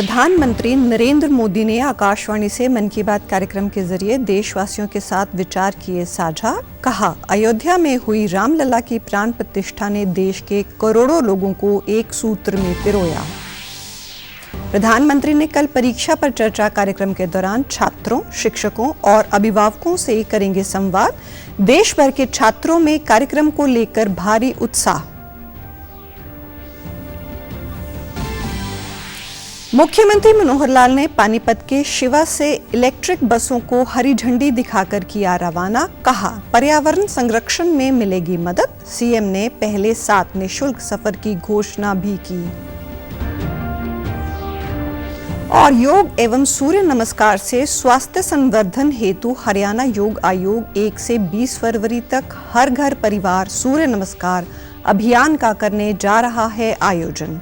प्रधानमंत्री नरेंद्र मोदी ने आकाशवाणी से मन की बात कार्यक्रम के जरिए देशवासियों के साथ विचार किए साझा। कहा, अयोध्या में हुई रामलला की प्राण प्रतिष्ठा ने देश के करोड़ों लोगों को एक सूत्र में पिरोया। प्रधानमंत्री ने कल परीक्षा पर चर्चा कार्यक्रम के दौरान छात्रों, शिक्षकों और अभिभावकों से करेंगे संवाद। देश भर के छात्रों में कार्यक्रम को लेकर भारी उत्साह। मुख्यमंत्री मनोहर लाल ने पानीपत के शिवा से इलेक्ट्रिक बसों को हरी झंडी दिखाकर किया रवाना। कहा, पर्यावरण संरक्षण में मिलेगी मदद। सीएम ने पहले 7 निःशुल्क सफर की घोषणा भी की। और योग एवं सूर्य नमस्कार से स्वास्थ्य संवर्धन हेतु हरियाणा योग आयोग 1 से 20 फरवरी तक हर घर परिवार सूर्य नमस्कार अभियान का करने जा रहा है आयोजन।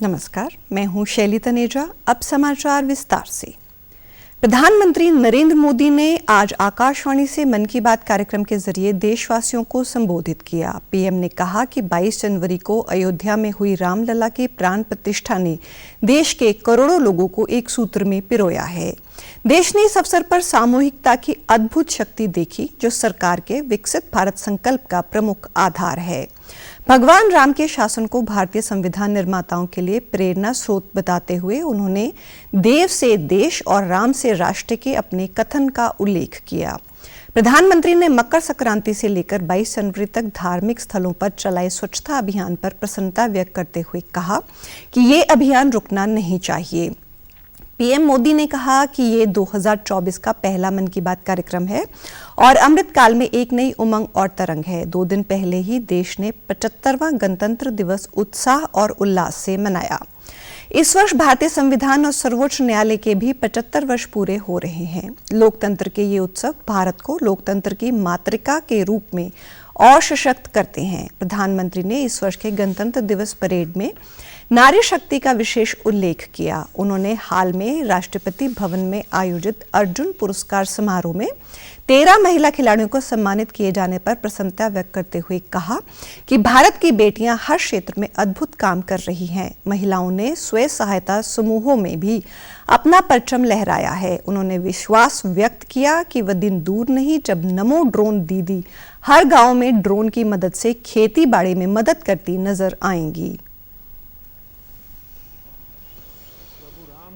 नमस्कार, मैं हूं शैली तनेजा। अब समाचार विस्तार से। प्रधानमंत्री नरेंद्र मोदी ने आज आकाशवाणी से मन की बात कार्यक्रम के जरिए देशवासियों को संबोधित किया। पीएम ने कहा कि 22 जनवरी को अयोध्या में हुई रामलला की प्राण प्रतिष्ठा ने देश के करोड़ों लोगों को एक सूत्र में पिरोया है। देश ने इस अवसर पर सामूहिकता की अद्भुत शक्ति देखी, जो सरकार के विकसित भारत संकल्प का प्रमुख आधार है। भगवान राम के शासन को भारतीय संविधान निर्माताओं के लिए प्रेरणा स्रोत बताते हुए उन्होंने देव से देश और राम से राष्ट्र के अपने कथन का उल्लेख किया। प्रधानमंत्री ने मकर संक्रांति से लेकर 22 जनवरी तक धार्मिक स्थलों पर चलाए स्वच्छता अभियान पर प्रसन्नता व्यक्त करते हुए कहा कि ये अभियान रुकना नहीं चाहिए। पीएम मोदी ने कहा कि ये 2024 का पहला मन की बात कार्यक्रम है और अमृत काल में एक नई उमंग और तरंग है। 2 दिन पहले ही देश ने 75वां गणतंत्र दिवस उत्साह और उल्लास से मनाया। इस वर्ष भारतीय संविधान और सर्वोच्च न्यायालय के भी 75 वर्ष पूरे हो रहे हैं। लोकतंत्र के ये उत्सव भारत को लोकतंत्र की मातृका के रूप में और सशक्त करते हैं। प्रधानमंत्री ने इस वर्ष के गणतंत्र दिवस परेड में नारी शक्ति का विशेष उल्लेख किया। उन्होंने हाल में राष्ट्रपति भवन में आयोजित अर्जुन पुरस्कार समारोह में 13 महिला खिलाड़ियों को सम्मानित किए जाने पर प्रसन्नता व्यक्त करते हुए कहा कि भारत की बेटियां हर क्षेत्र में अद्भुत काम कर रही हैं। महिलाओं ने स्वयं सहायता समूहों में भी अपना परचम लहराया है। उन्होंने विश्वास व्यक्त किया कि वह दिन दूर नहीं जब नमो ड्रोन दीदी हर गांव में ड्रोन की मदद से खेती बाड़ी में मदद करती नजर आएंगी।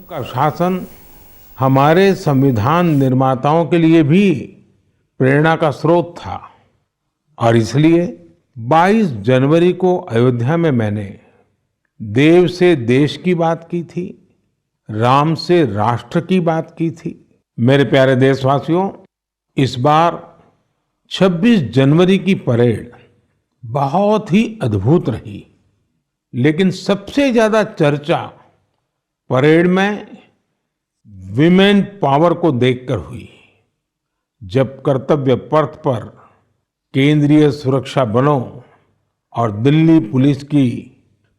का शासन हमारे संविधान निर्माताओं के लिए भी प्रेरणा का स्रोत था और इसलिए 22 जनवरी को अयोध्या में मैंने देव से देश की बात की थी, राम से राष्ट्र की बात की थी। मेरे प्यारे देशवासियों, इस बार 26 जनवरी की परेड बहुत ही अद्भुत रही, लेकिन सबसे ज्यादा चर्चा परेड में विमेन पावर को देखकर हुई। जब कर्तव्य पथ पर केंद्रीय सुरक्षा बलों और दिल्ली पुलिस की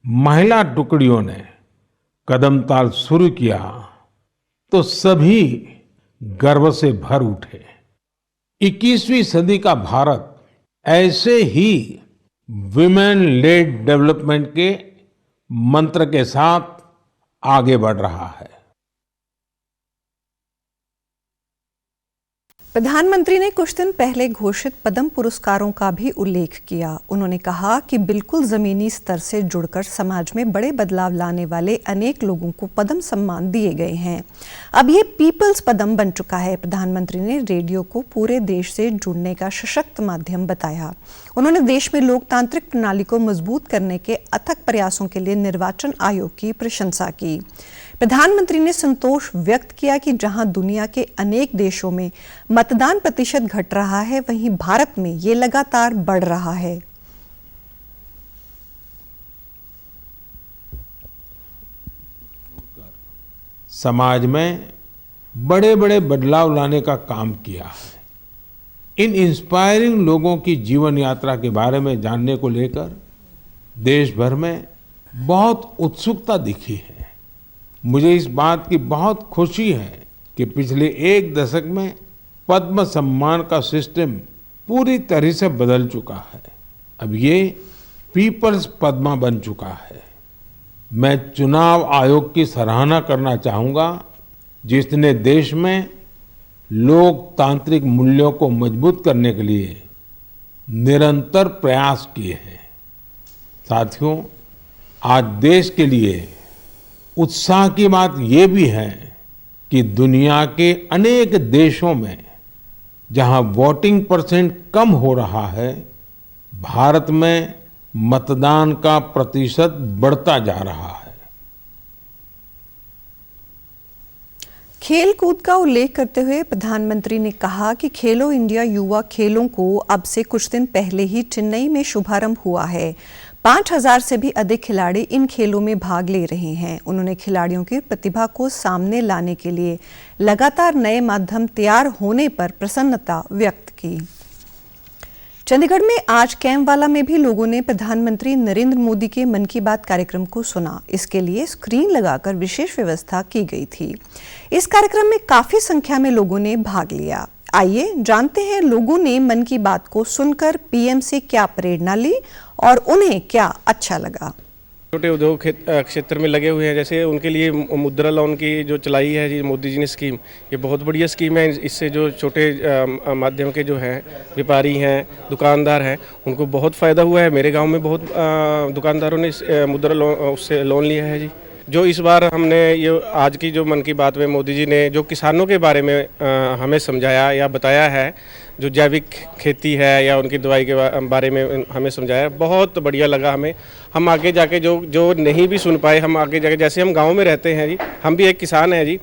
महिला टुकड़ियों ने कदमताल शुरू किया तो सभी गर्व से भर उठे। 21वीं सदी का भारत ऐसे ही विमेन लेड डेवलपमेंट के मंत्र के साथ आगे बढ़ रहा है। प्रधानमंत्री ने कुछ दिन पहले घोषित पद्म पुरस्कारों का भी उल्लेख किया। उन्होंने कहा कि बिल्कुल जमीनी स्तर से जुड़कर समाज में बड़े बदलाव लाने वाले अनेक लोगों को पद्म सम्मान दिए गए हैं। अब ये पीपल्स पद्म बन चुका है। प्रधानमंत्री ने रेडियो को पूरे देश से जुड़ने का सशक्त माध्यम बताया। उन्होंने देश में लोकतांत्रिक प्रणाली को मजबूत करने के अथक प्रयासों के लिए निर्वाचन आयोग की प्रशंसा की। प्रधानमंत्री ने संतोष व्यक्त किया कि जहां दुनिया के अनेक देशों में मतदान प्रतिशत घट रहा है, वहीं भारत में ये लगातार बढ़ रहा है। समाज में बड़े बड़े बदलाव लाने का काम किया है। इन इंस्पायरिंग लोगों की जीवन यात्रा के बारे में जानने को लेकर देश भर में बहुत उत्सुकता दिखी है। मुझे इस बात की बहुत खुशी है कि पिछले 1 दशक में पद्म सम्मान का सिस्टम पूरी तरह से बदल चुका है। अब ये पीपल्स पद्मा बन चुका है। मैं चुनाव आयोग की सराहना करना चाहूंगा, जिसने देश में लोकतांत्रिक मूल्यों को मजबूत करने के लिए निरंतर प्रयास किए हैं। साथियों, आज देश के लिए उत्साह की बात ये भी है कि दुनिया के अनेक देशों में जहां वोटिंग परसेंट कम हो रहा है, भारत में मतदान का प्रतिशत बढ़ता जा रहा है। खेल कूद का उल्लेख करते हुए प्रधानमंत्री ने कहा कि खेलो इंडिया युवा खेलों को अब से कुछ दिन पहले ही चेन्नई में शुभारंभ हुआ है। 5000 से भी अधिक खिलाड़ी इन खेलों में भाग ले रहे हैं। उन्होंने खिलाड़ियों की प्रतिभा को सामने लाने के लिए लगातार नए माध्यम तैयार होने पर प्रसन्नता व्यक्त की। चंडीगढ़ में आज कैंपवाला में भी लोगों ने प्रधानमंत्री नरेंद्र मोदी के मन की बात कार्यक्रम को सुना। इसके लिए स्क्रीन लगाकर विशेष व्यवस्था की गई थी। इस कार्यक्रम में काफी संख्या में लोगों ने भाग लिया। आइए जानते हैं लोगों ने मन की बात को सुनकर पीएम से क्या प्रेरणा ली और उन्हें क्या अच्छा लगा। छोटे उद्योग क्षेत्र में लगे हुए हैं, जैसे उनके लिए मुद्रा लोन की जो चलाई है जी मोदी जी ने स्कीम, ये बहुत बढ़िया स्कीम है। इससे जो छोटे माध्यम के जो हैं व्यापारी हैं, दुकानदार हैं, उनको बहुत फ़ायदा हुआ है। मेरे गांव में बहुत दुकानदारों ने मुद्रा लोन उससे लोन लिया है जी। जो इस बार हमने ये आज की जो मन की बात में मोदी जी ने जो किसानों के बारे में हमें समझाया या बताया है, जो जैविक खेती है या उनकी दवाई के बारे में हमें समझाया, बहुत बढ़िया लगा हमें। हम आगे जाके जो नहीं भी सुन पाए, हम आगे जाके, जैसे हम गांव में रहते हैं जी, हम भी एक किसान हैं जी,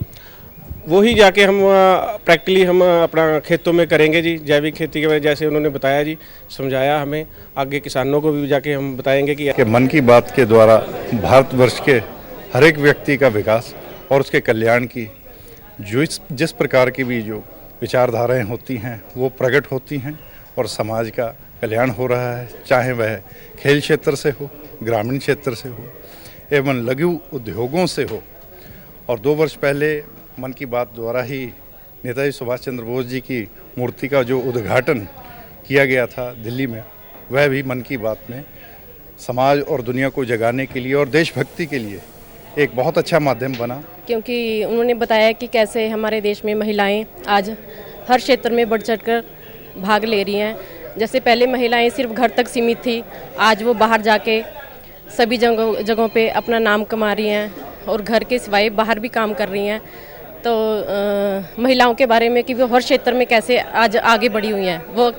वो ही जाके हम प्रैक्टिकली हम अपना खेतों में करेंगे जी, जैविक खेती के बारे जैसे उन्होंने बताया जी, समझाया हमें। आगे किसानों को भी जाके हम बताएंगे कि मन की बात के द्वारा भारतवर्ष के हर एक व्यक्ति का विकास और उसके कल्याण की जिस प्रकार की भी जो विचारधाराएं होती हैं वो प्रकट होती हैं और समाज का कल्याण हो रहा है, चाहे वह खेल क्षेत्र से हो, ग्रामीण क्षेत्र से हो एवं लघु उद्योगों से हो। और 2 वर्ष पहले मन की बात द्वारा ही नेताजी सुभाष चंद्र बोस जी की मूर्ति का जो उद्घाटन किया गया था दिल्ली में, वह भी मन की बात में समाज और दुनिया को जगाने के लिए और देशभक्ति के लिए एक बहुत अच्छा माध्यम बना। क्योंकि उन्होंने बताया कि कैसे हमारे देश में महिलाएं आज हर क्षेत्र में बढ़ चढ़कर भाग ले रही हैं। जैसे पहले महिलाएं सिर्फ घर तक सीमित थी, आज वो बाहर जाके सभी जगहों पे अपना नाम कमा रही हैं और घर के सिवाय बाहर भी काम कर रही हैं। तो महिलाओं के बारे में कि वो हर क्षेत्र में कैसे आज आगे बढ़ी हुई हैं, वो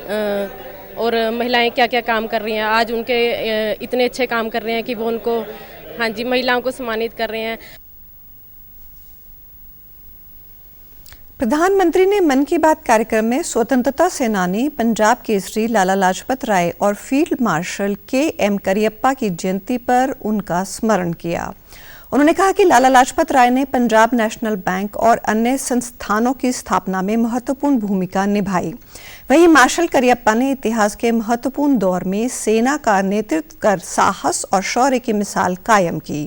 और महिलाएं क्या क्या काम कर रही हैं, आज उनके इतने अच्छे काम कर रहे हैं कि वो उनको, हाँ जी, महिलाओं को सम्मानित कर रहे हैं। प्रधानमंत्री ने मन की बात कार्यक्रम में स्वतंत्रता सेनानी पंजाब केसरी लाला लाजपत राय और फील्ड मार्शल के.एम. करियप्पा की जयंती पर उनका स्मरण किया। उन्होंने कहा कि लाला लाजपत राय ने पंजाब नेशनल बैंक और अन्य संस्थानों की स्थापना में महत्वपूर्ण भूमिका निभाई। वहीं मार्शल करियप्पा ने इतिहास के महत्वपूर्ण दौर में सेना का नेतृत्व कर साहस और शौर्य की मिसाल कायम की।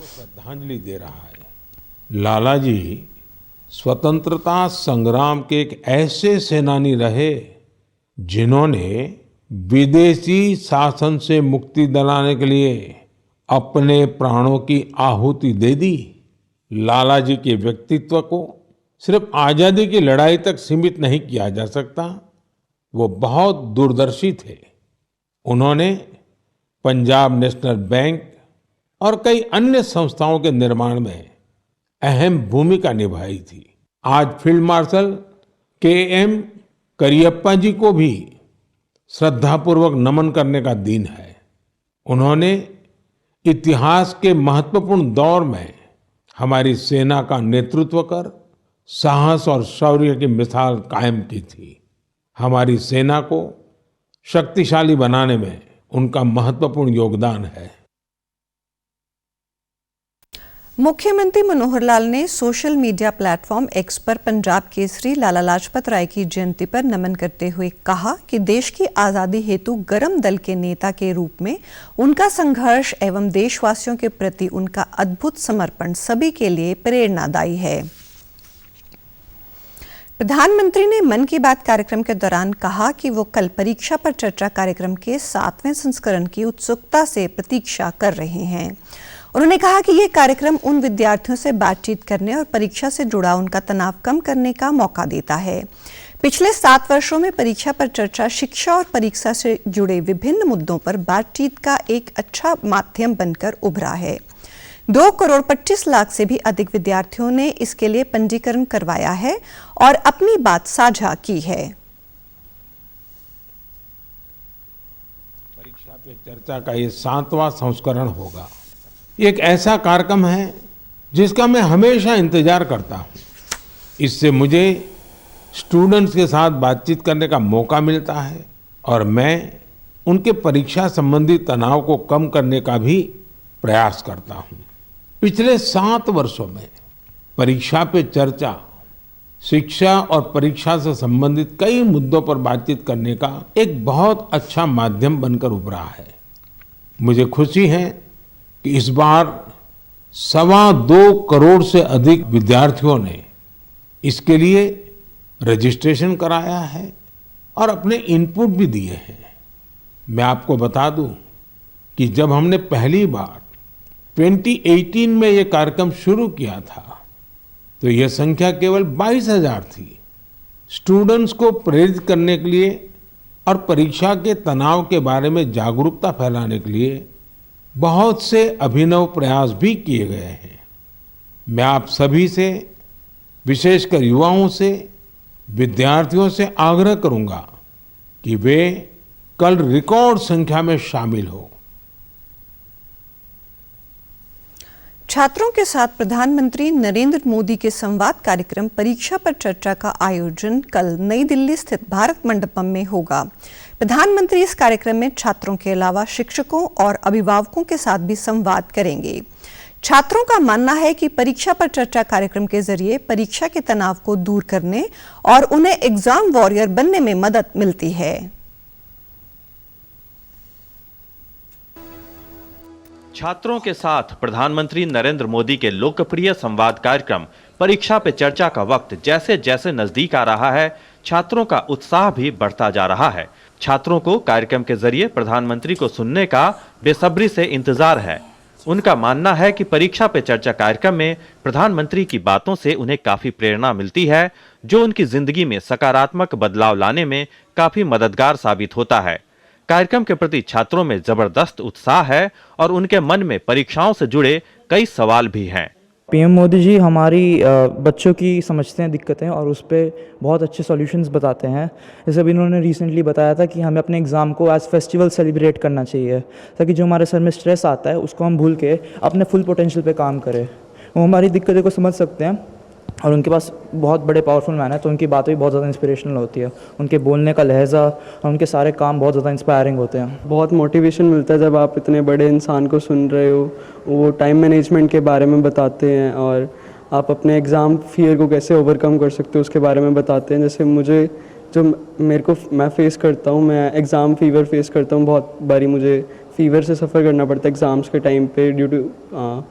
श्रद्धांजलि दे रहा है। लाला जी स्वतंत्रता संग्राम के एक ऐसे सेनानी रहे जिन्होंने विदेशी शासन से मुक्ति दिलाने के लिए अपने प्राणों की आहुति दे दी। लाला जी के व्यक्तित्व को सिर्फ आजादी की लड़ाई तक सीमित नहीं किया जा सकता, वो बहुत दूरदर्शी थे। उन्होंने पंजाब नेशनल बैंक और कई अन्य संस्थाओं के निर्माण में अहम भूमिका निभाई थी। आज फील्ड मार्शल के.एम. करियप्पा जी को भी श्रद्धापूर्वक नमन करने का दिन है। उन्होंने इतिहास के महत्वपूर्ण दौर में हमारी सेना का नेतृत्व कर साहस और शौर्य की मिसाल कायम की थी। हमारी सेना को शक्तिशाली बनाने में उनका महत्वपूर्ण योगदान है। मुख्यमंत्री मनोहर लाल ने सोशल मीडिया प्लेटफॉर्म एक्स पर पंजाब केसरी लाला लाजपत राय की जयंती पर नमन करते हुए कहा कि देश की आज़ादी हेतु गरम दल के नेता के रूप में उनका संघर्ष एवं देशवासियों के प्रति उनका अद्भुत समर्पण सभी के लिए प्रेरणादायी है। प्रधानमंत्री ने मन की बात कार्यक्रम के दौरान कहा कि वो कल परीक्षा पर चर्चा कार्यक्रम के 7वें संस्करण की उत्सुकता से प्रतीक्षा कर रहे हैं। उन्होंने कहा कि ये कार्यक्रम उन विद्यार्थियों से बातचीत करने और परीक्षा से जुड़ा उनका तनाव कम करने का मौका देता है। पिछले 7 वर्षों में परीक्षा पर चर्चा शिक्षा और परीक्षा से जुड़े विभिन्न मुद्दों पर बातचीत का एक अच्छा माध्यम बनकर उभरा है। 2 करोड़ 25 लाख से भी अधिक विद्यार्थियों ने इसके लिए पंजीकरण करवाया है और अपनी बात साझा की है। परीक्षा पे चर्चा का ये 7वां संस्करण होगा। ये एक ऐसा कार्यक्रम है जिसका मैं हमेशा इंतजार करता हूँ। इससे मुझे स्टूडेंट्स के साथ बातचीत करने का मौका मिलता है और मैं उनके परीक्षा संबंधी तनाव को कम करने का भी प्रयास करता हूँ। पिछले 7 वर्षों में परीक्षा पे चर्चा शिक्षा और परीक्षा से संबंधित कई मुद्दों पर बातचीत करने का एक बहुत अच्छा माध्यम बनकर उभरा है। मुझे खुशी है कि इस बार 2.25 करोड़ से अधिक विद्यार्थियों ने इसके लिए रजिस्ट्रेशन कराया है और अपने इनपुट भी दिए हैं। मैं आपको बता दूं कि जब हमने पहली बार 2018 में ये कार्यक्रम शुरू किया था तो यह संख्या केवल 22,000 थी। स्टूडेंट्स को प्रेरित करने के लिए और परीक्षा के तनाव के बारे में जागरूकता फैलाने के लिए बहुत से अभिनव प्रयास भी किए गए हैं। मैं आप सभी से, विशेषकर युवाओं से, विद्यार्थियों से आग्रह करूंगा कि वे कल रिकॉर्ड संख्या में शामिल हो। छात्रों के साथ प्रधानमंत्री नरेंद्र मोदी के संवाद कार्यक्रम परीक्षा पर चर्चा का आयोजन कल नई दिल्ली स्थित भारत मंडपम में होगा। प्रधानमंत्री इस कार्यक्रम में छात्रों के अलावा शिक्षकों और अभिभावकों के साथ भी संवाद करेंगे। छात्रों का मानना है कि परीक्षा पर चर्चा कार्यक्रम के जरिए परीक्षा के तनाव को दूर करने और उन्हें एग्जाम वॉरियर बनने में मदद मिलती है। छात्रों के साथ प्रधानमंत्री नरेंद्र मोदी के लोकप्रिय संवाद कार्यक्रम परीक्षा पे चर्चा का वक्त जैसे जैसे नजदीक आ रहा है, छात्रों का उत्साह भी बढ़ता जा रहा है। छात्रों को कार्यक्रम के जरिए प्रधानमंत्री को सुनने का बेसब्री से इंतजार है। उनका मानना है कि परीक्षा पे चर्चा कार्यक्रम में प्रधानमंत्री की बातों से उन्हें काफी प्रेरणा मिलती है, जो उनकी जिंदगी में सकारात्मक बदलाव लाने में काफी मददगार साबित होता है। कार्यक्रम के प्रति छात्रों में जबरदस्त उत्साह है और उनके मन में परीक्षाओं से जुड़े कई सवाल भी हैं। पीएम मोदी जी हमारी बच्चों की समझते हैं दिक्कतें और उस पर बहुत अच्छे सॉल्यूशंस बताते हैं। जैसे अभी इन्होंने रिसेंटली बताया था कि हमें अपने एग्ज़ाम को एज फेस्टिवल सेलिब्रेट करना चाहिए, ताकि जो हमारे सर में स्ट्रेस आता है उसको हम भूल के अपने फुल पोटेंशियल पे काम करें। वो हमारी दिक्कतों को समझ सकते हैं और उनके पास बहुत बड़े पावरफुल मैन है, तो उनकी बातें भी बहुत ज़्यादा इंस्पिरेशनल होती है। उनके बोलने का लहजा और उनके सारे काम बहुत ज़्यादा इंस्पायरिंग होते हैं। बहुत मोटिवेशन मिलता है जब आप इतने बड़े इंसान को सुन रहे हो। वो टाइम मैनेजमेंट के बारे में बताते हैं और आप अपने एग्ज़ाम फियर को कैसे ओवरकम कर सकते हो उसके बारे में बताते हैं। जैसे मैं फेस करता हूँ, मैं एग्ज़ाम फीवर फेस करता हूँ। बहुत बारी मुझे फीवर से सफ़र करना पड़ता है एग्ज़ाम्स के टाइम पे due to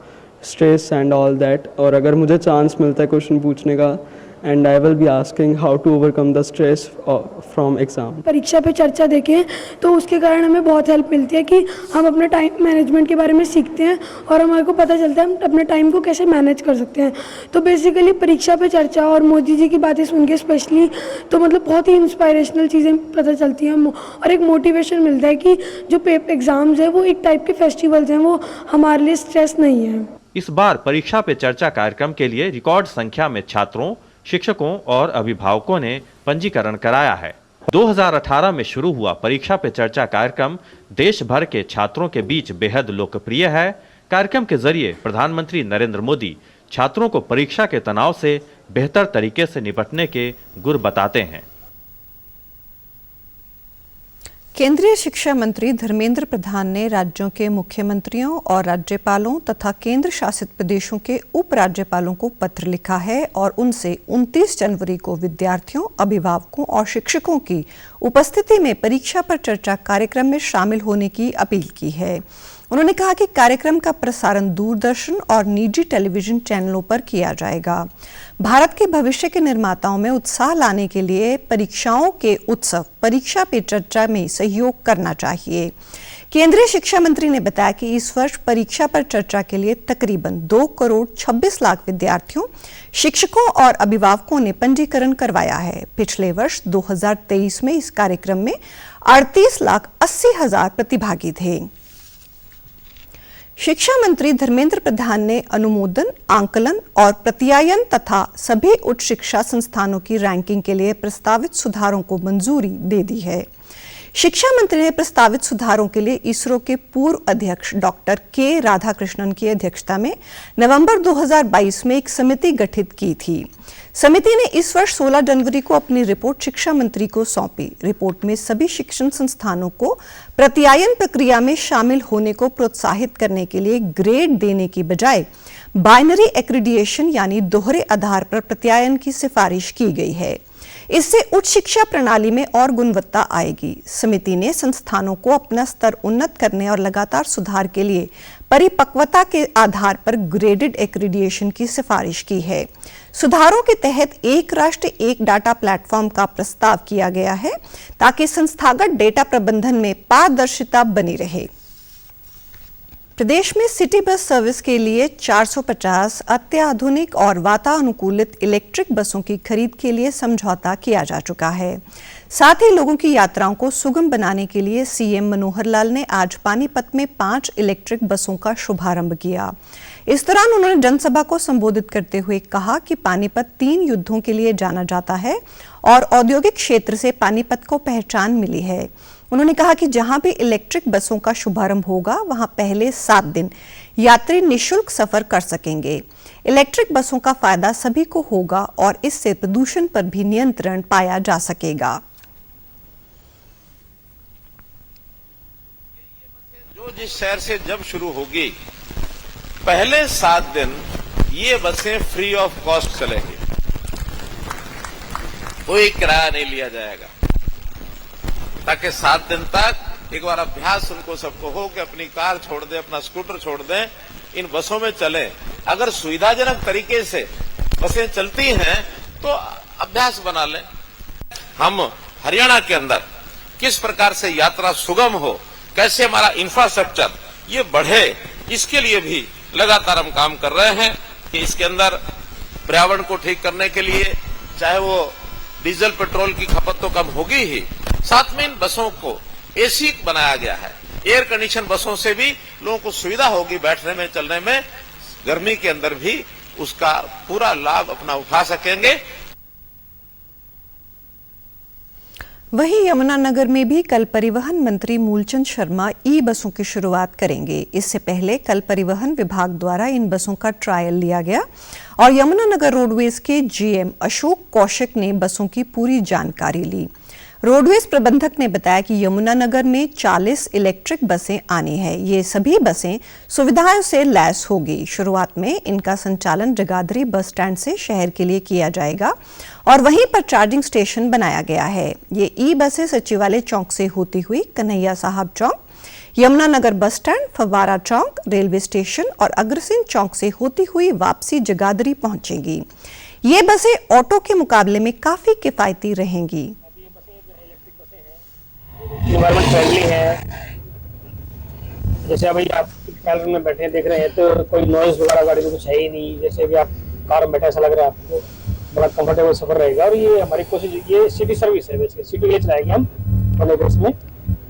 stress and all that. और अगर मुझे चांस मिलता है क्वेश्चन पूछने का, and I will be asking how to overcome the stress from exam. Pariksha Pe चर्चा देखें तो उसके कारण हमें बहुत हेल्प मिलती है कि हम अपने टाइम मैनेजमेंट के बारे में सीखते हैं और हमारे को पता चलता है हम अपने टाइम को कैसे मैनेज कर सकते हैं। तो बेसिकली परीक्षा पे चर्चा और मोदी जी की बातें सुन के स्पेशली तो मतलब बहुत ही इंस्पायरेशनल चीज़ें पता चलती हैं और एक मोटिवेशन मिलता है कि जो एग्ज़ाम्स हैं वो एक टाइप के फेस्टिवल्स हैं, वो हमारे लिए स्ट्रेस नहीं है। इस बार परीक्षा पे चर्चा कार्यक्रम के लिए रिकॉर्ड संख्या में छात्रों, शिक्षकों और अभिभावकों ने पंजीकरण कराया है। 2018 में शुरू हुआ परीक्षा पे चर्चा कार्यक्रम देश भर के छात्रों के बीच बेहद लोकप्रिय है। कार्यक्रम के जरिए प्रधानमंत्री नरेंद्र मोदी छात्रों को परीक्षा के तनाव से बेहतर तरीके से निपटने के गुर बताते हैं। केंद्रीय शिक्षा मंत्री धर्मेंद्र प्रधान ने राज्यों के मुख्यमंत्रियों और राज्यपालों तथा केंद्र शासित प्रदेशों के उपराज्यपालों को पत्र लिखा है और उनसे 29 जनवरी को विद्यार्थियों, अभिभावकों और शिक्षकों की उपस्थिति में परीक्षा पर चर्चा कार्यक्रम में शामिल होने की अपील की है। उन्होंने कहा कि कार्यक्रम का प्रसारण दूरदर्शन और निजी टेलीविजन चैनलों पर किया जाएगा। भारत के भविष्य के निर्माताओं में उत्साह लाने के लिए परीक्षाओं के उत्सव परीक्षा पे चर्चा में सहयोग करना चाहिए। केंद्रीय शिक्षा मंत्री ने बताया कि इस वर्ष परीक्षा पर चर्चा के लिए तकरीबन 2 करोड़ 26 लाख विद्यार्थियों, शिक्षकों और अभिभावकों ने पंजीकरण करवाया है। पिछले वर्ष 2023 में इस कार्यक्रम में 38,80,000 प्रतिभागी थे। शिक्षा मंत्री धर्मेंद्र प्रधान ने अनुमोदन, आंकलन और प्रत्यायन तथा सभी उच्च शिक्षा संस्थानों की रैंकिंग के लिए प्रस्तावित सुधारों को मंजूरी दे दी है। शिक्षा मंत्री ने प्रस्तावित सुधारों के लिए इसरो के पूर्व अध्यक्ष डॉक्टर के राधाकृष्णन की अध्यक्षता में नवंबर 2022 में एक समिति गठित की थी। समिति ने इस वर्ष 16 जनवरी को अपनी रिपोर्ट शिक्षा मंत्री को सौंपी। रिपोर्ट में सभी शिक्षण संस्थानों को प्रत्यायन प्रक्रिया में शामिल होने को प्रोत्साहित करने के लिए ग्रेड देने की बजाय बाइनरी एक्रीडिएशन यानी दोहरे आधार पर प्रत्यायन की सिफारिश की गई है। इससे उच्च शिक्षा प्रणाली में और गुणवत्ता आएगी। समिति ने संस्थानों को अपना स्तर उन्नत करने और लगातार सुधार के लिए परिपक्वता के आधार पर ग्रेडेड एक्रीडिएशन की सिफारिश की है। सुधारों के तहत एक राष्ट्र एक डाटा प्लेटफॉर्म का प्रस्ताव किया गया है ताकि संस्थागत डेटा प्रबंधन में पारदर्शिता बनी रहे। प्रदेश में सिटी बस सर्विस के लिए 450 अत्याधुनिक और वातानुकूलित इलेक्ट्रिक बसों की खरीद के लिए समझौता किया जा चुका है। साथ ही लोगों की यात्राओं को सुगम बनाने के लिए सीएम मनोहर लाल ने आज पानीपत में 5 इलेक्ट्रिक बसों का शुभारंभ किया। इस दौरान उन्होंने जनसभा को संबोधित करते हुए कहा कि पानीपत 3 युद्धों के लिए जाना जाता है और औद्योगिक क्षेत्र से पानीपत को पहचान मिली है। उन्होंने कहा कि जहां भी इलेक्ट्रिक बसों का शुभारंभ होगा वहां पहले 7 दिन यात्री निःशुल्क सफर कर सकेंगे। इलेक्ट्रिक बसों का फायदा सभी को होगा और इससे प्रदूषण पर भी नियंत्रण पाया जा सकेगा। जो जिस शहर से जब शुरू होगी, पहले 7 दिन ये बसें फ्री ऑफ कॉस्ट चलेंगी, कोई किराया नहीं लिया जाएगा, ताकि 7 दिन तक एक बार अभ्यास उनको सबको हो कि अपनी कार छोड़ दें, अपना स्कूटर छोड़ दें, इन बसों में चलें। अगर सुविधाजनक तरीके से बसें चलती हैं तो अभ्यास बना लें। हम हरियाणा के अंदर किस प्रकार से यात्रा सुगम हो, कैसे हमारा इंफ्रास्ट्रक्चर ये बढ़े, इसके लिए भी लगातार हम काम कर रहे हैं कि इसके अंदर पर्यावरण को ठीक करने के लिए चाहे वो डीजल पेट्रोल की खपत तो कम होगी ही, साथ में इन बसों को एसी बनाया गया है। एयर कंडीशन बसों से भी लोगों को सुविधा होगी बैठने में, चलने में, गर्मी के अंदर भी उसका पूरा लाभ अपना उठा सकेंगे। वहीं यमुनानगर में भी कल परिवहन मंत्री मूलचंद शर्मा ई बसों की शुरुआत करेंगे। इससे पहले कल परिवहन विभाग द्वारा इन बसों का ट्रायल लिया गया और यमुनानगर रोडवेज के जीएम अशोक कौशिक ने बसों की पूरी जानकारी ली। रोडवेज प्रबंधक ने बताया कि यमुनानगर में 40 इलेक्ट्रिक बसें आनी है। ये सभी बसें सुविधाओं से लैस होगी। शुरुआत में इनका संचालन जगाधरी बस स्टैंड से शहर के लिए किया जाएगा और वहीं पर चार्जिंग स्टेशन बनाया गया है। ये ई बसें सचिवालय चौक से होती हुई कन्हैया साहब चौक, यमुनानगर बस स्टैंड, फव्वारा चौक, रेलवे स्टेशन और अग्रसेन चौक से होती हुई वापसी जगाधरी पहुंचेंगी। ये बसें ऑटो के मुकाबले में काफी किफायती रहेंगी। इन्वायरमेंट फ्रेंडली है। जैसे अभी आप कार में बैठे देख रहे हैं तो कोई नॉइज वगैरह गाड़ी में कुछ है ही नहीं। जैसे अभी आप कार में बैठे ऐसा लग रहा है आपको, बड़ा कंफर्टेबल सफर रहेगा। और ये हमारी कोशिश, ये सिटी सर्विस है, बेसिकली सिटी के चलाएंगे हम अपने बस में।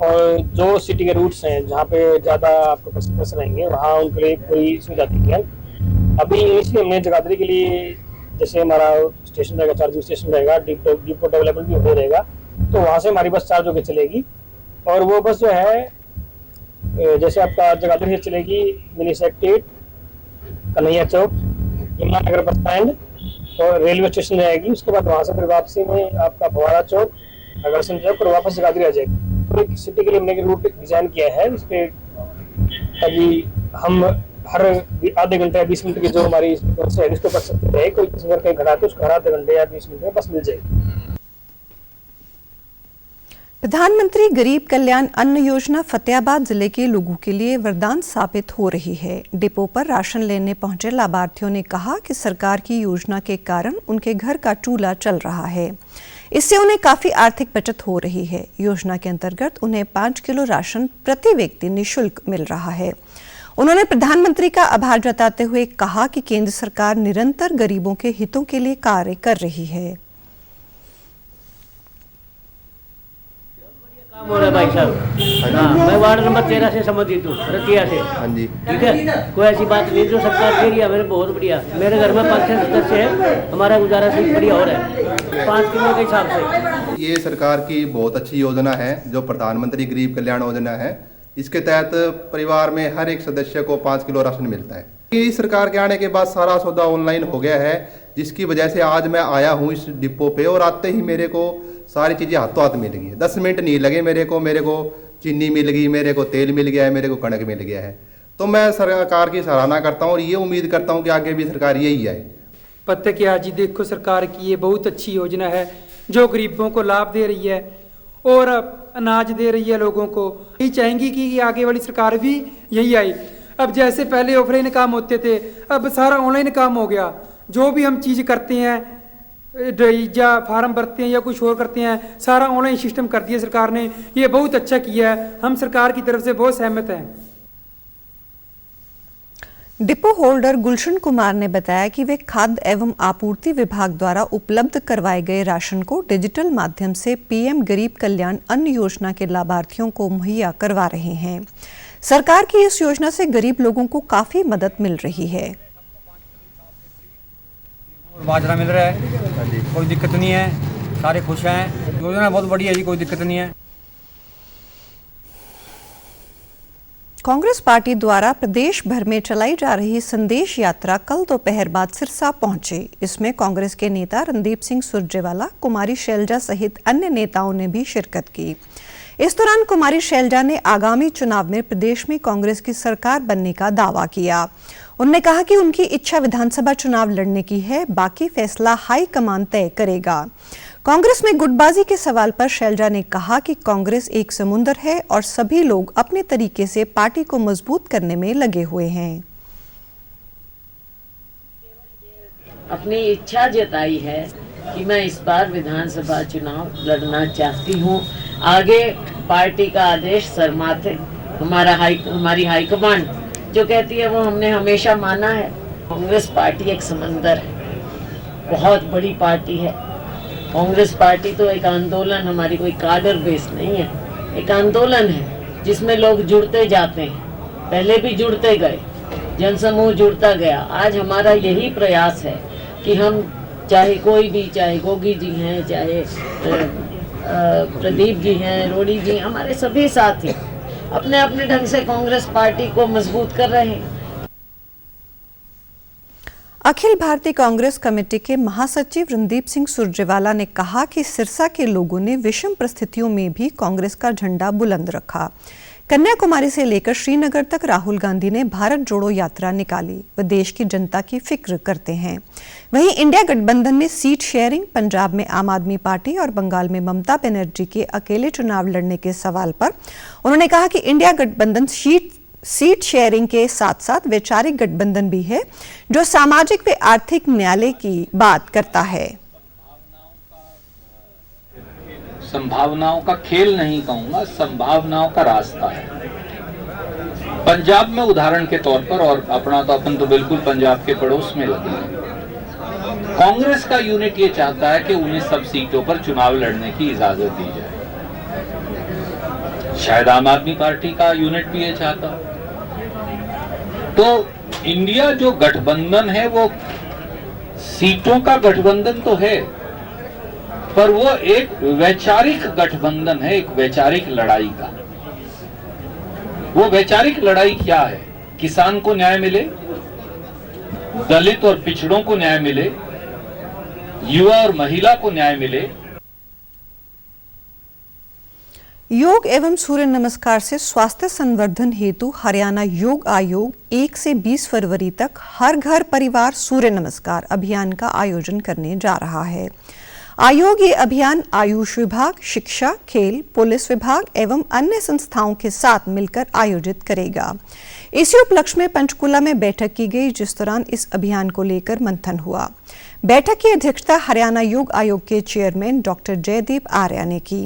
और जो सिटी के रूट्स हैं जहाँ पे ज़्यादा आपको कस्टमर्स रहेंगे वहाँ उनके लिए कोई सुविधा दी है। अभी इसलिए हमने जगाधरी के लिए, जैसे हमारा स्टेशन रहेगा, चार्जिंग स्टेशन रहेगा, डिपो अवेलेबल भी हो रहेगा, तो वहाँ से हमारी बस चार्ज होकर चलेगी। और वो बस जो है जैसे आपका जगाधरी से चलेगी मिनी सेक्रेटरीट, कन्हैया चौक, यमुनानगर बस स्टैंड और रेलवे स्टेशन रहेगी। उसके बाद वहाँ से फिर वापसी में आपका फव्वारा चौक, अग्रसेन चौक और वापस जगाधरी आ जाएगी। तो एक सिटी के लिए हमने रूट डिजाइन किया है इस पे, ताकि हम हर आधे घंटे या 20 मिनट की जो हमारी बस है इसको कर सकते हैं। कोई कहीं खड़ा है तो उसको हर आधे घंटे या 20 मिनट में बस मिल जाएगी। प्रधानमंत्री गरीब कल्याण अन्न योजना फतेहाबाद जिले के लोगों के लिए वरदान साबित हो रही है। डिपो पर राशन लेने पहुंचे लाभार्थियों ने कहा कि सरकार की योजना के कारण उनके घर का चूल्हा चल रहा है। इससे उन्हें काफी आर्थिक बचत हो रही है। योजना के अंतर्गत उन्हें 5 किलो राशन प्रति व्यक्ति निःशुल्क मिल रहा है। उन्होंने प्रधानमंत्री का आभार जताते हुए कहा कि केंद्र सरकार निरंतर गरीबों के हितों के लिए कार्य कर रही है। काम हो रहा है भाई साहब। हाँ, मैं वार्ड नंबर 13 से संबंधित हूँ, रतिया से। हाँ जी, ठीक है। कोई ऐसी बात नहीं, जो सरकार दे रही है मेरे बहुत बढ़िया। मेरे घर में 5-6 सदस्य है, हमारा गुजारा से बढ़िया हो रहा है 5 किलो के हिसाब से। ये सरकार की बहुत अच्छी योजना है जो प्रधानमंत्री गरीब कल्याण योजना है। इसके तहत परिवार में हर एक सदस्य को 5 किलो राशन मिलता है। इस सरकार के आने के बाद सारा सौदा ऑनलाइन हो गया है, जिसकी वजह से आज मैं आया हूँ इस डिपो पे और आते ही मेरे को सारी चीज़ें हाथों हाथ मिल गई है। 10 मिनट नहीं लगे मेरे को चीनी मिल गई, मेरे को तेल मिल गया है, मेरे को कणक मिल गया है। तो मैं सरकार की सराहना करता हूँ और ये उम्मीद करता हूँ कि आगे भी सरकार यही आए। पता क्या जी, देखो सरकार की ये बहुत अच्छी योजना है जो गरीबों को लाभ दे रही है और अनाज दे रही है लोगों को। यही चाहेंगी कि आगे वाली सरकार भी यही आई। अब जैसे पहले ऑफलाइन काम होते थे, अब सारा ऑनलाइन काम हो गया। जो भी हम चीज़ करते हैं, या फार्म भरते हैं या कुछ और करते हैं, सारा ऑनलाइन सिस्टम कर दिया सरकार ने। ये बहुत अच्छा किया है, हम सरकार की तरफ से बहुत सहमत हैं। डिपो होल्डर गुलशन कुमार ने बताया कि वे खाद्य एवं आपूर्ति विभाग द्वारा उपलब्ध करवाए गए राशन को डिजिटल माध्यम से पीएम गरीब कल्याण अन्न योजना के लाभार्थियों को मुहैया करवा रहे हैं। सरकार की इस योजना से गरीब लोगों को काफी मदद मिल रही है। बाजरा मिल रहा है, कोई दिक्कत नहीं है, सारे खुश हैं। योजना बहुत बढ़िया है जी, कोई दिक्कत नहीं है। कांग्रेस पार्टी द्वारा प्रदेश भर में चलाई जा रही संदेश यात्रा कल दोपहर बाद सिरसा पहुंची। इसमें कांग्रेस के नेता रणदीप सिंह सुरजेवाला, कुमारी शैलजा सहित अन्य नेताओं ने भी शिरकत की। इस दौरान कुमारी शैलजा ने आगामी चुनाव में प्रदेश में कांग्रेस की सरकार बनने का दावा किया। उन्होंने कहा कि उनकी इच्छा विधानसभा चुनाव लड़ने की है, बाकी फैसला हाईकमान तय करेगा। कांग्रेस में गुटबाजी के सवाल पर शैलजा ने कहा कि कांग्रेस एक समुंदर है और सभी लोग अपने तरीके से पार्टी को मजबूत करने में लगे हुए हैं। अपनी इच्छा जताई है कि मैं इस बार विधानसभा चुनाव लड़ना चाहती हूँ। आगे पार्टी का आदेश सरमाथे हमारी हाईकमांड जो कहती है वो हमने हमेशा माना है। कांग्रेस पार्टी एक समंदर है, बहुत बड़ी पार्टी है। कांग्रेस पार्टी तो एक आंदोलन, हमारी कोई काडर बेस नहीं है, एक आंदोलन है जिसमें लोग जुड़ते जाते हैं। पहले भी जुड़ते गए, जनसमूह जुड़ता गया। आज हमारा यही प्रयास है कि हम चाहे कोई भी, चाहे गोगी जी हैं, चाहे प्रदीप जी हैं, रोड़ी जी, हमारे सभी साथी अपने अपने ढंग से कांग्रेस पार्टी को मजबूत कर रहे हैं। अखिल भारतीय कांग्रेस कमेटी के महासचिव रणदीप सिंह सुरजेवाला ने कहा कि सिरसा के लोगों ने विषम परिस्थितियों में भी कांग्रेस का झंडा बुलंद रखा। कन्याकुमारी से लेकर श्रीनगर तक राहुल गांधी ने भारत जोड़ो यात्रा निकाली। वे देश की जनता की फिक्र करते हैं। वहीं इंडिया गठबंधन में सीट शेयरिंग, पंजाब में आम आदमी पार्टी और बंगाल में ममता बनर्जी के अकेले चुनाव लड़ने के सवाल पर उन्होंने कहा कि इंडिया गठबंधन सीट शेयरिंग के साथ साथ वैचारिक गठबंधन भी है जो सामाजिक व आर्थिक न्याय की बात करता है। संभावनाओं का खेल नहीं कहूंगा, संभावनाओं का रास्ता है। पंजाब में उदाहरण के तौर पर, और अपन तो बिल्कुल पंजाब के पड़ोस में लगे हैं, कांग्रेस का यूनिट ये चाहता है कि उन्हें सब सीटों पर चुनाव लड़ने की इजाजत दी जाए। शायद आम आदमी पार्टी का यूनिट भी ये चाहता। तो इंडिया जो गठबंधन है वो सीटों का गठबंधन तो है, पर वो एक वैचारिक गठबंधन है, एक वैचारिक लड़ाई का। वो वैचारिक लड़ाई क्या है? किसान को न्याय मिले, दलित और पिछड़ों को न्याय मिले, युवा और महिला को न्याय मिले। योग एवं सूर्य नमस्कार से स्वास्थ्य संवर्धन हेतु हरियाणा योग आयोग 1 से 20 फरवरी तक हर घर परिवार सूर्य नमस्कार अभियान का आयोजन करने जा रहा है। आयोग ये अभियान आयुष विभाग, शिक्षा, खेल, पुलिस विभाग एवं अन्य संस्थाओं के साथ मिलकर आयोजित करेगा। इसी उपलक्ष्य में पंचकुला में बैठक की गई, जिस दौरान इस अभियान को लेकर मंथन हुआ। बैठक की अध्यक्षता हरियाणा योग आयोग के चेयरमैन डॉक्टर जयदीप आर्या ने की।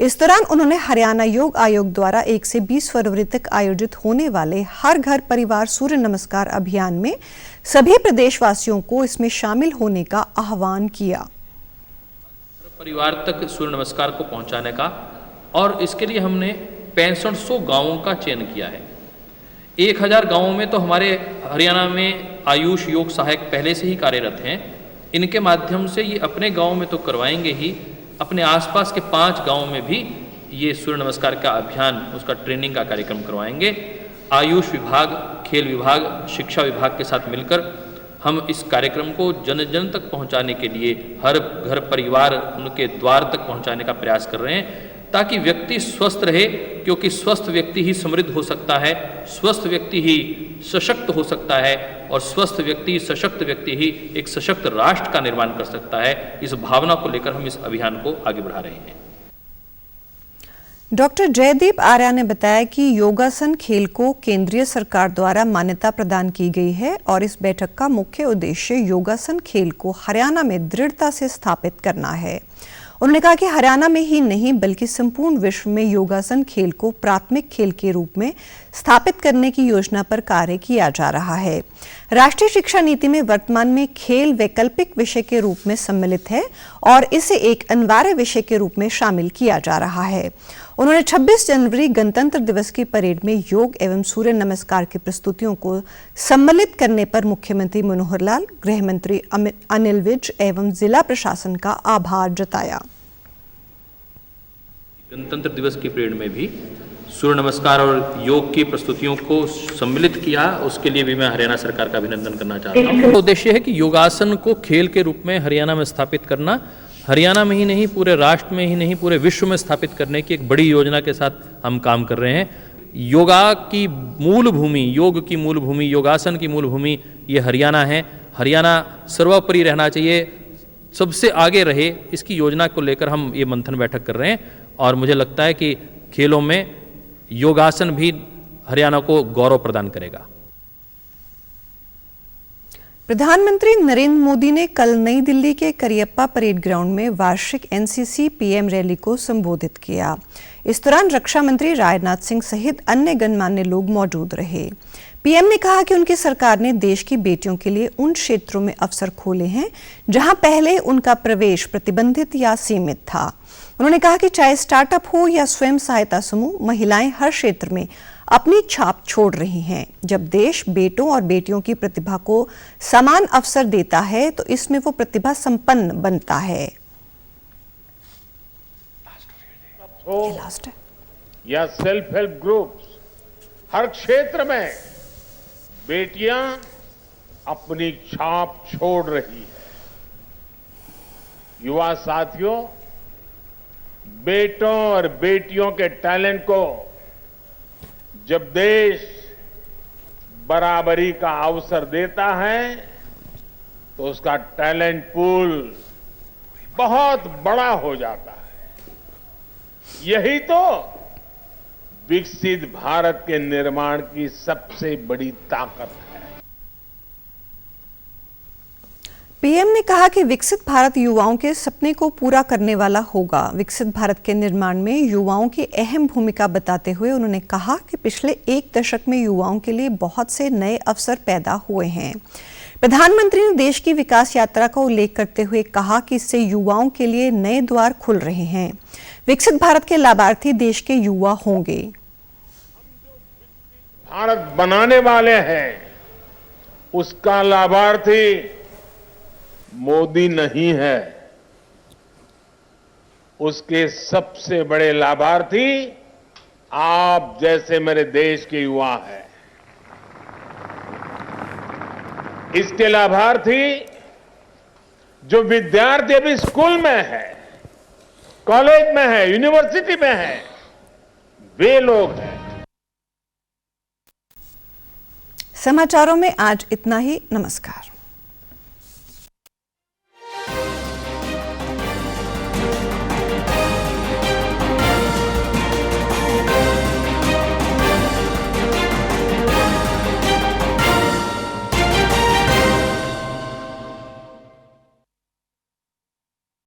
इस दौरान उन्होंने हरियाणा योग आयोग द्वारा 1 से 20 फरवरी तक आयोजित होने वाले हर घर परिवार सूर्य नमस्कार अभियान में सभी प्रदेशवासियों को इसमें शामिल होने का आह्वान किया। परिवार तक सूर्य नमस्कार को पहुंचाने का, और इसके लिए हमने 6500 गांवों का चयन किया है। 1000 गांवों में तो हमारे हरियाणा में आयुष योग सहायक पहले से ही कार्यरत हैं। इनके माध्यम से ये अपने गांव में तो करवाएंगे ही, अपने आसपास के 5 गांवों में भी ये सूर्य नमस्कार का अभियान, उसका ट्रेनिंग का कार्यक्रम करवाएंगे। आयुष विभाग, खेल विभाग, शिक्षा विभाग के साथ मिलकर हम इस कार्यक्रम को जन जन तक पहुंचाने के लिए हर घर परिवार उनके द्वार तक पहुंचाने का प्रयास कर रहे हैं, ताकि व्यक्ति स्वस्थ रहे, क्योंकि स्वस्थ व्यक्ति ही समृद्ध हो सकता है, स्वस्थ व्यक्ति ही सशक्त हो सकता है, और स्वस्थ व्यक्ति, सशक्त व्यक्ति ही एक सशक्त राष्ट्र का निर्माण कर सकता है। इस भावना को लेकर हम इस अभियान को आगे बढ़ा रहे हैं। डॉक्टर जयदीप आर्या ने बताया कि योगासन खेल को केंद्रीय सरकार द्वारा मान्यता प्रदान की गई है और इस बैठक का मुख्य उद्देश्य योगासन खेल को हरियाणा में दृढ़ता से स्थापित करना है। उन्होंने कहा कि हरियाणा में ही नहीं बल्कि संपूर्ण विश्व में योगासन खेल को प्राथमिक खेल के रूप में स्थापित करने की योजना पर कार्य किया जा रहा है। राष्ट्रीय शिक्षा नीति में वर्तमान में खेल वैकल्पिक विषय के रूप में सम्मिलित है और इसे एक अनिवार्य विषय के रूप में शामिल किया जा रहा है। उन्होंने 26 जनवरी गणतंत्र दिवस की परेड में योग एवं सूर्य नमस्कार की प्रस्तुतियों को सम्मिलित करने पर मुख्यमंत्री मनोहर लाल, गृह मंत्री अनिल विज एवं जिला प्रशासन का आभार जताया। गणतंत्र दिवस की परेड में भी सूर्य नमस्कार और योग की प्रस्तुतियों को सम्मिलित किया, उसके लिए भी मैं हरियाणा सरकार का अभिनंदन करना चाहता हूँ। उद्देश्य है कि योगासन को खेल के रूप में हरियाणा में स्थापित करना, हरियाणा में ही नहीं पूरे राष्ट्र में ही नहीं पूरे विश्व में स्थापित करने की एक बड़ी योजना के साथ हम काम कर रहे हैं। योगा की मूल भूमि, योग की मूल भूमि, योगासन की मूल भूमि ये हरियाणा है। हरियाणा सर्वोपरि रहना चाहिए, सबसे आगे रहे, इसकी योजना को लेकर हम ये मंथन बैठक कर रहे हैं। और मुझे लगता है कि खेलों में योगासन भी हरियाणा को गौरव प्रदान करेगा। प्रधानमंत्री नरेंद्र मोदी ने कल नई दिल्ली के करियप्पा परेड ग्राउंड में वार्षिक एनसीसी पीएम रैली को संबोधित किया। इस दौरान रक्षा मंत्री राजनाथ सिंह सहित अन्य गणमान्य लोग मौजूद रहे। पीएम ने कहा कि उनकी सरकार ने देश की बेटियों के लिए उन क्षेत्रों में अवसर खोले हैं जहां पहले उनका प्रवेश प्रतिबंधित या सीमित था। उन्होंने कहा कि चाहे स्टार्टअप हो या स्वयं सहायता समूह, महिलाएं हर क्षेत्र में अपनी छाप छोड़ रही हैं। जब देश बेटों और बेटियों की प्रतिभा को समान अवसर देता है तो इसमें वो प्रतिभा संपन्न बनता है। या सेल्फ हेल्प ग्रुप्स, हर क्षेत्र में बेटियां अपनी छाप छोड़ रही है। युवा साथियों, बेटों और बेटियों के टैलेंट को जब देश बराबरी का अवसर देता है तो उसका टैलेंट पूल बहुत बड़ा हो जाता है। यही तो विकसित भारत के निर्माण की सबसे बड़ी ताकत है। पीएम ने कहा कि विकसित भारत युवाओं के सपने को पूरा करने वाला होगा। विकसित भारत के निर्माण में युवाओं की अहम भूमिका बताते हुए उन्होंने कहा कि पिछले 1 दशक में युवाओं के लिए बहुत से नए अवसर पैदा हुए हैं। प्रधानमंत्री ने देश की विकास यात्रा का उल्लेख करते हुए कहा कि इससे युवाओं के लिए नए द्वार खुल रहे हैं। विकसित भारत के लाभार्थी देश के युवा होंगे। भारत बनाने वाले हैं, उसका लाभार्थी मोदी नहीं है, उसके सबसे बड़े लाभार्थी आप जैसे मेरे देश के युवा हैं। इसके लाभार्थी जो विद्यार्थी अभी स्कूल में है, कॉलेज में है, यूनिवर्सिटी में है, वे लोग हैं। समाचारों में आज इतना ही। नमस्कार।